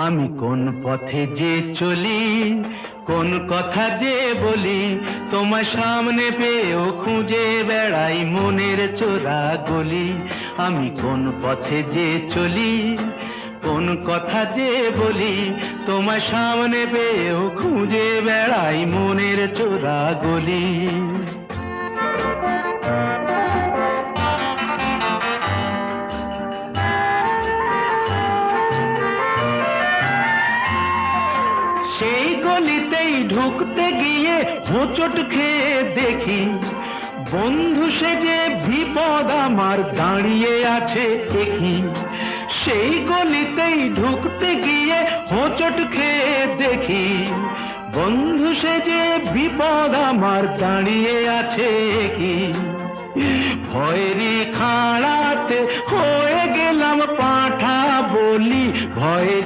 আমি কোন পথে যে চলি, কোন কথা যে বলি, তোমার সামনে পেয়েও খুঁজে বেড়াই মনের চোরা গলি। আমি কোন পথে যে চলি, কোন কথা যে বলি, তোমার সামনে পেয়েও খুঁজে বেড়াই মনের চোরা গলি। সেই গলিতেই ঢুকতে গিয়ে হোঁচট খেয়ে দেখি, বন্ধু সেজে বিপদ আমার দাঁড়িয়ে আছে দেখি। সেই গলিতেই ঢুকতে গিয়ে হোঁচট খেয়ে দেখি, বন্ধু সেজে বিপদ আমার দাঁড়িয়ে আছে কি। ভয়েরই খাড়াতে হয়ে গেলাম পাঁঠা বলি, ভয়ে